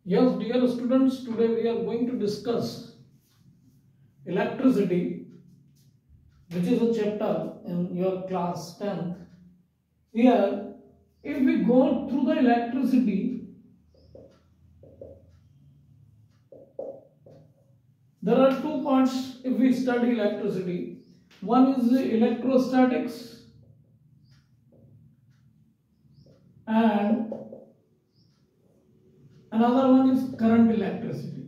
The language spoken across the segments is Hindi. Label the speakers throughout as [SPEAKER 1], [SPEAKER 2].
[SPEAKER 1] Yes, dear students, today we are going to discuss electricity, which is a chapter in your class 10th. Here, if we go through the electricity, there are two parts if we study electricity. One is electrostatics and another one is current electricity.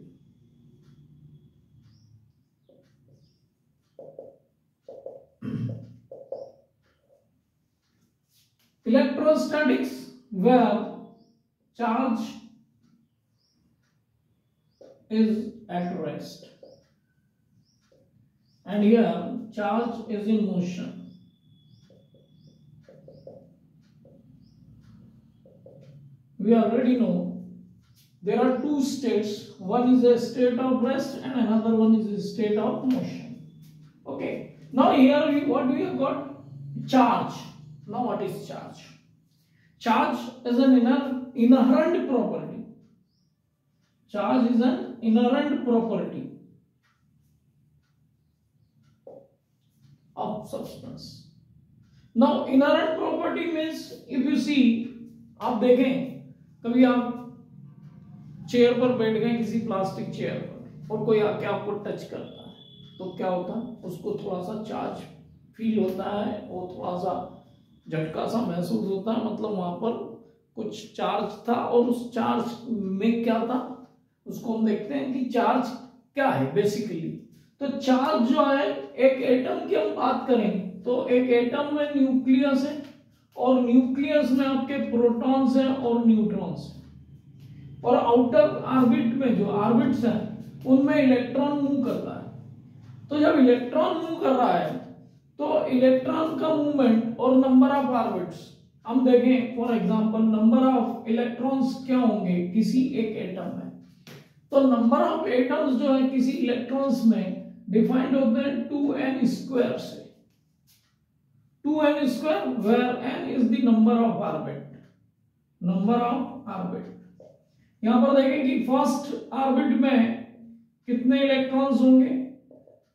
[SPEAKER 1] Electrostatics, where charge is at rest, and here charge is in motion. We already know there are two states. One is a state of rest and another one is a state of motion. Okay. Now here what we have got? Charge. Now what is charge? Charge is an inherent property. Charge is an inherent property of substance. Now inherent property means, if you see, आप देखें कभी आप चेयर पर बैठ गए किसी प्लास्टिक चेयर पर और कोई आके आपको टच करता है तो क्या होता है, उसको थोड़ा सा चार्ज फील होता है और थोड़ा सा झटका सा महसूस होता है, मतलब वहां पर कुछ चार्ज था और उस चार्ज में क्या था उसको हम देखते हैं कि चार्ज क्या है बेसिकली। तो चार्ज जो है, एक एटम की हम बात करें तो एक एटम में न्यूक्लियस है और न्यूक्लियस में आपके प्रोटॉन्स हैं और न्यूट्रॉन्स हैं, और आउटर ऑर्बिट में जो ऑर्बिट्स हैं उनमें इलेक्ट्रॉन मूव करता है। तो जब इलेक्ट्रॉन मूव कर रहा है तो इलेक्ट्रॉन का मूवमेंट और नंबर ऑफ ऑर्बिट्स हम देखें, for example number of electrons क्या होंगे किसी एक एटम में, तो नंबर ऑफ एटम्स जो है किसी इलेक्ट्रॉन्स में डिफाइंड होते हैं 2n² से। 2n square, where n is the number of orbit. Number of orbit. यहां पर देखें कि फर्स्ट ऑर्बिट में कितने इलेक्ट्रॉन्स होंगे,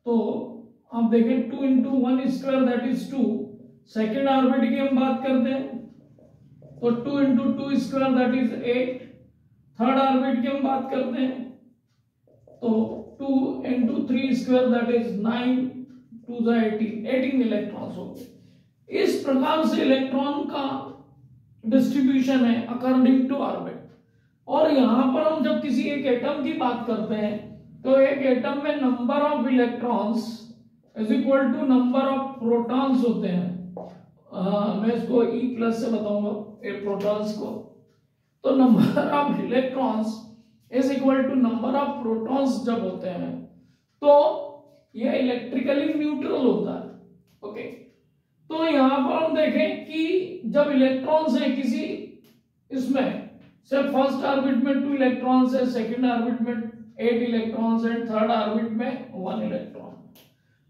[SPEAKER 1] तो आप देखें 2 into 1 square that is 2। Second orbit की हम बात करते हैं तो 2 into 2 square that is 8। Third orbit की हम बात करते हैं तो 2 into 3 square that is 9, 2 the 18 electrons होंगे। इस प्रकार से इलेक्ट्रॉन का डिस्ट्रीब्यूशन है अकॉर्डिंग टू ऑर्बिट। और यहां पर हम जब किसी एक एटम की बात करते हैं तो एक एटम में number of electrons is equal to number of protons होते हैं। मैं इसको E+ से बताऊंगा प्रोटॉन्स को। तो number of electrons is equal to number of protons जब होते हैं तो यह इलेक्ट्रिकली न्यूट्रल होता है। ओके, तो यहां पर हम देखें कि जब इलेक्ट्रॉन्स हैं किसी इसमें, से फर्स्ट ऑर्बिट में 2 इलेक्ट्रॉन्स है, सेकंड ऑर्बिट में 8 इलेक्ट्रॉन्स है, थर्ड ऑर्बिट में 1 इलेक्ट्रॉन।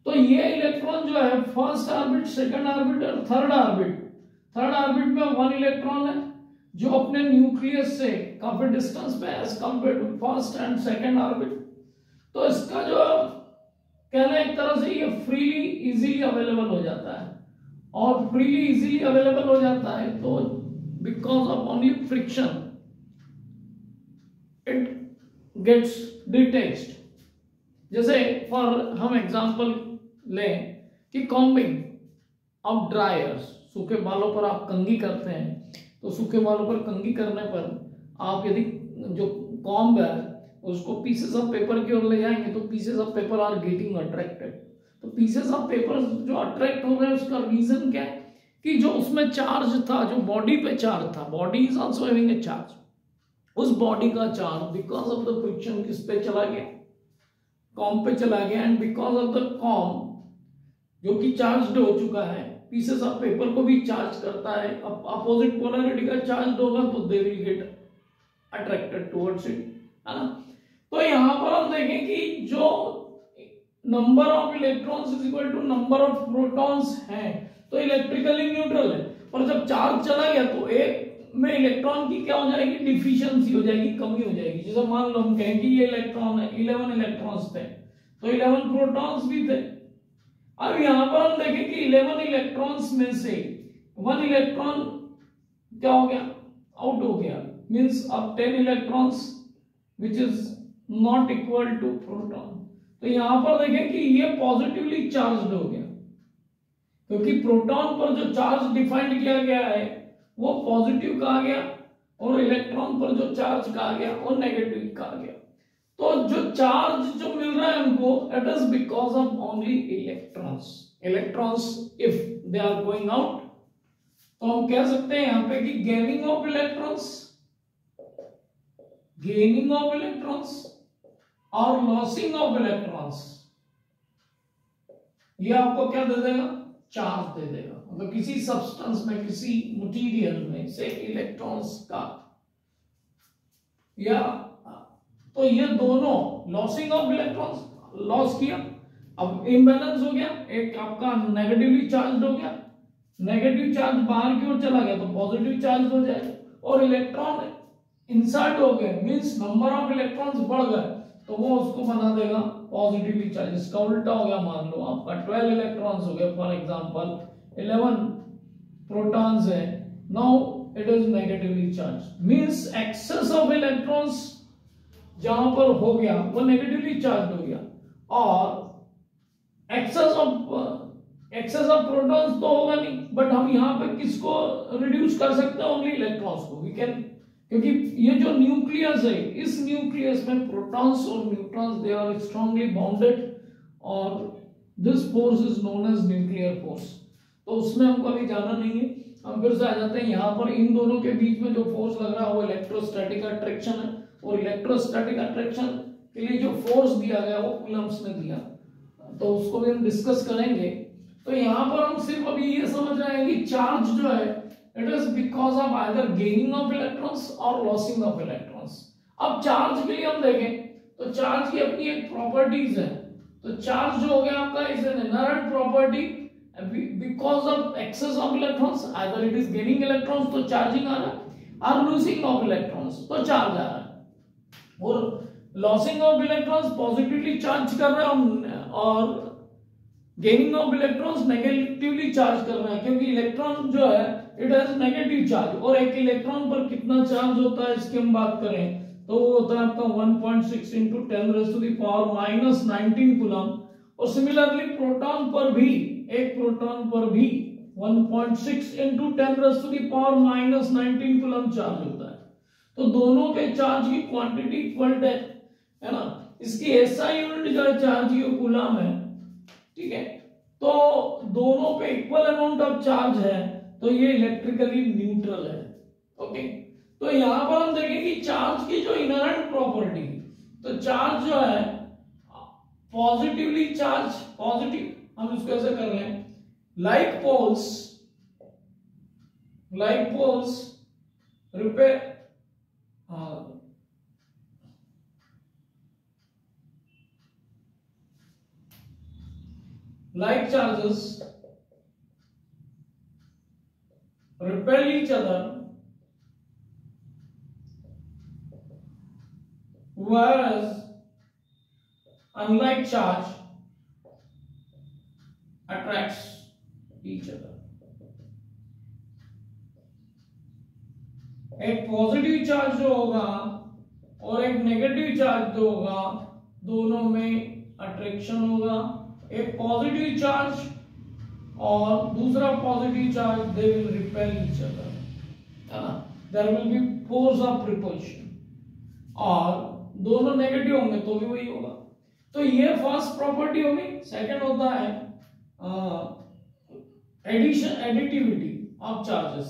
[SPEAKER 1] तो ये इलेक्ट्रॉन जो है फर्स्ट ऑर्बिट, सेकंड ऑर्बिट और थर्ड ऑर्बिट में 1 इलेक्ट्रॉन है जो अपने न्यूक्लियस से काफी डिस्टेंस पे as compared to first and second orbit. तो इसका जो कहना एक तरह से ये फ्रीली इजीली अवेलेबल हो जाता है, और फ्रीली इजीली अवेलेबल हो जाता है तो because of only friction it gets detached. जैसे फॉर हम एग्जांपल लें कि कॉम्बिंग ऑफ ड्रायर्स, सूखे बालों पर आप कंघी करते हैं तो सूखे बालों पर कंघी करने पर आप यदि जो कॉम्ब है उसको पीसेस ऑफ पेपर की ओर ले जाएंगे तो pieces of paper are getting attracted. तो पीसेस ऑफ पेपर जो अट्रैक्ट हो रहे हैं उसका रीजन क्या है कि जो उसमें चार्ज था, जो बॉडी पे चार्ज था, body is also having a charge, उस बॉडी का charge because of the friction किस पे चला गया, कॉम पे चला गया, and because of the com जो कि चार्ज हो चुका है पीसेस ऑफ पेपर को भी चार्ज करता है। अब अपोजिट पोलैरिटी का चार्ज होगा तो they will get attracted towards it, है ना। तो यहां पर हम देखें कि जो number of electrons is equal to number of protons हैं तो इलेक्ट्रिकली न्यूट्रल है, और जब चार्ज चला गया तो एक में इलेक्ट्रॉन की क्या हो जाएगी, डिफिशियंसी हो जाएगी, कमी हो जाएगी। जैसे मान लो हम कहें कि ये इलेक्ट्रॉन है, 11 इलेक्ट्रॉन्स थे तो 11 प्रोटॉन्स भी थे। अब यहां पर हम देखें कि 11 इलेक्ट्रॉन्स में से 1 इलेक्ट्रॉन क्या हो गया, आउट हो गया, मींस अब 10 electrons which is not equal to proton. तो यहां पर देखें कि ये पॉजिटिवली चार्ज्ड हो गया, क्योंकि प्रोटॉन पर जो चार्ज डिफाइंड किया गया है वो पॉजिटिव कहा गया और इलेक्ट्रॉन पर जो चार्ज कहा गया वो नेगेटिव कहा गया। तो जो चार्ज जो मिल रहा है हमको, it is because of only electrons if they are going out, तो हम कह सकते हैं यहां पे कि गेनिंग ऑफ इलेक्ट्रॉन्स और लॉसिंग ऑफ इलेक्ट्रॉन्स, ये आपको क्या दे देगा, चार्ज दे देगा। मतलब किसी सब्सटेंस में, किसी मटेरियल में से इलेक्ट्रॉन्स का, या तो ये दोनों लॉसिंग ऑफ इलेक्ट्रॉन्स, लॉस किया, अब इम्बैलेंस हो गया, एक आपका नेगेटिवली चार्ज हो गया, नेगेटिव चार्ज बाहर की ओर चला गया तो पॉजिटिव चार्ज हो जाएगा, और इलेक्ट्रॉन इंसर्ट हो गए मींस नंबर ऑफ इलेक्ट्रॉन्स बढ़ गए तो वो उसको बना देगा पॉजिटिवली चार्ज। इसका उल्टा हो गया, मान लो आपका 12 इलेक्ट्रॉन्स हो गए, फॉर एग्जांपल 11 प्रोटॉन्स है, now it is negatively charge, means excess of electrons जहां पर हो गया वो नेगेटिवली चार्ज हो गया, और एक्सेस ऑफ प्रोटॉन्स तो होगा नहीं, बट हम यहां पे किसको रिड्यूस कर सकते हैं, ओनली इलेक्ट्रॉन्स को वी कैन, क्योंकि ये जो न्यूक्लियस है, इस न्यूक्लियस में प्रोटॉन्स और neutrons they are strongly bounded, और this force is known as nuclear force. तो उसमें हमको अभी जाना नहीं है, हम फिर से आ जाते हैं यहाँ पर। इन दोनों के बीच में जो फोर्स लग रहा है वो इलेक्ट्रोस्टैटिक अट्रैक्शन है, और इलेक्ट्रोस्टैटिक अट्रैक्शन के लिए जो फोर्स दिया गया वो कूलम्ब्स ने दिया, तो उसको भी हम डिस्कस करेंगे। तो यहाँ पर हम सिर्फ अभी ये समझ रहे हैं कि चार्ज जो है it is because of either gaining of electrons और लॉसिंग ऑफ इलेक्ट्रॉन्स। अब चार्ज के लिए हम देखें तो चार्ज की अपनी एक प्रॉपर्टीज है, तो चार्ज जो हो गया आपका is an inherent property because of excess of electrons, either it is gaining electrons तो चार्जिंग आ रहा है, और लूजिंग ऑफ इलेक्ट्रॉन्स तो चार्ज आ रहा है, और losing of electrons positively charge कर रहा है और gaining of electrons negatively charge कर रहा है, क्योंकि इलेक्ट्रॉन जो है इट हैज नेगेटिव चार्ज, और एक इलेक्ट्रॉन पर कितना चार्ज होता है इसकी हम बात करें तो वो होता है आपका 1.6 into 10⁻⁻19 कूलम, और सिमिलरली प्रोटॉन पर भी, एक प्रोटॉन पर भी 1.6 into 10⁻⁻19 कूलम चार्ज होता है। तो दोनों के चार्ज की क्वांटिटी इक्वल है ना, इसकी एसआई यूनिट जो है चार्ज की कूलम है, ठीक है, तो दोनों पे इक्वल अमाउंट ऑफ चार्ज है, तो ये इलेक्ट्रिकली न्यूट्रल है। ओके, तो यहां पर हम देखेंगे चार्ज की जो इनहेरेंट प्रॉपर्टी, तो चार्ज जो है पॉजिटिवली चार्ज, पॉजिटिव हम इसको ऐसे कर रहे हैं, like poles repair, like charges repel each other, whereas unlike charge attracts each other। एक पॉजिटिव चार्ज जो होगा और एक नेगेटिव चार्ज जो होगा, दोनों में अट्रैक्शन होगा, एक पॉजिटिव चार्ज और दूसरा positive charge, they will repel each other, है ना, there will be force of repulsion, और दोनों नेगेटिव होंगे तो भी वही होगा। तो ये फर्स्ट प्रॉपर्टी होगी। सेकंड होता है एडिटिविटी ऑफ चार्जेस।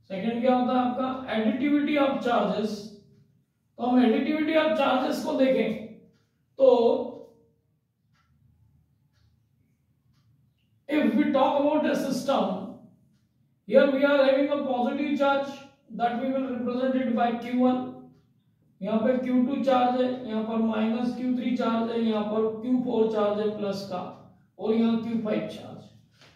[SPEAKER 1] सेकंड क्या होता है आपका, एडिटिविटी ऑफ चार्जेस। तो हम एडिटिविटी ऑफ चार्जेस को देखें तो if we talk about a system, here we are having a positive charge that we will represent it by Q1, यहाँ पे Q2 चार्ज है, यहाँ पर -Q3 चार्ज है, यहाँ पर Q4 चार्ज है प्लस का, और यहाँ Q5 चार्ज।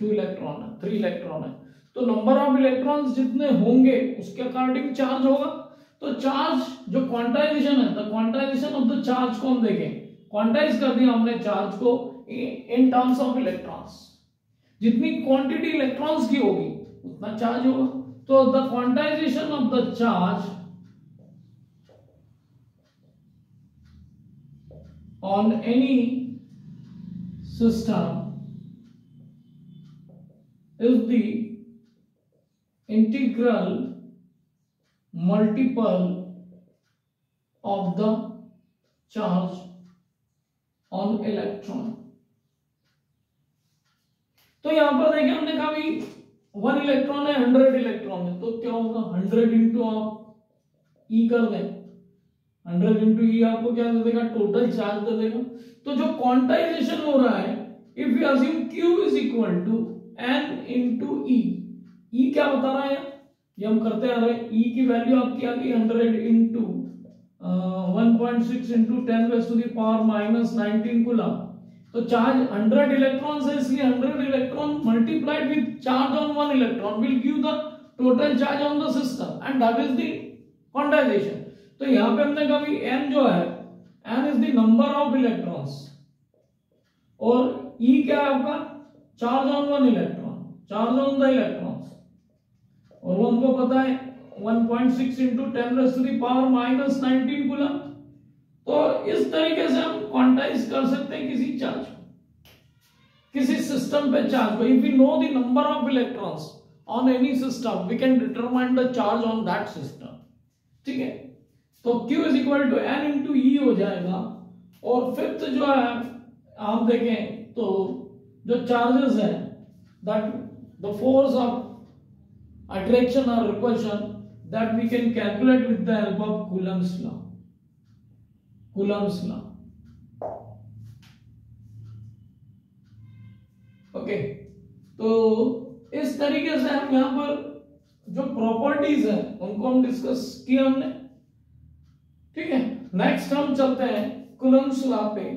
[SPEAKER 1] 2 इलेक्ट्रॉन है, 3 इलेक्ट्रॉन है, तो नंबर ऑफ इलेक्ट्रॉन्स जितने होंगे उसके अकॉर्डिंग चार्ज होगा। तो चार्ज जो क्वांटाइजेशन है, the quantization of the charge को हम देखें, क्वांटाइज कर दिया हमने चार्ज को इन टर्म्स ऑफ इलेक्ट्रॉन्स। जितनी क्वांटिटी इलेक्ट्रॉन्स की होगी उतना चार्ज होगा। तो the quantization of the charge on any system is the integral multiple of the charge on electron। तो यहां पर देखिए हमने कहा भी 1 इलेक्ट्रॉन है 100 इलेक्ट्रॉन है, तो क्या होगा 100 इंटू आप ई कर दें, 100 इंटू ई आपको क्या दे देगा, टोटल चार्ज दे देगा। तो जो क्वांटाइजेशन हो रहा है, if you assume Q is equal to N into e, e क्या बता रहा है, ये हम करते आ रहे हैं, ई की वैल्यू आपकी आ गई 100 into 1.6 into 10 raise to the power minus 19 coulomb. तो चार्ज 100 इलेक्ट्रॉन्स है, इसलिए 100 electron multiplied with charge on 1 electron will give the total charge on the system and that is the quantization. तो यहां पे हमने कहा भी n जो है, n is the number of electrons और e क्या है आपका, charge on 1 electron, charge on the electrons, और वो हमको पता है 1.6 into 10 raise to the power minus 19 coulomb. तो इस तरीके से हम क्वांटाइज कर सकते हैं किसी चार्ज को, किसी सिस्टम पे चार्ज को। If we know the number of electrons on any system we can determine the charge on that system, ठीक है। तो Q is equal to N into e हो जाएगा। और फिफ्थ जो है आप देखें तो जो चार्जेस है, that the force of attraction और repulsion that we can calculate with the help of Coulomb's law, Coulomb's law, okay. तो इस तरीके से हम यहां पर जो प्रॉपर्टीज है उनको हम डिस्कस किया हमने, ठीक है। नेक्स्ट हम चलते हैं कूलम्स लॉ पे।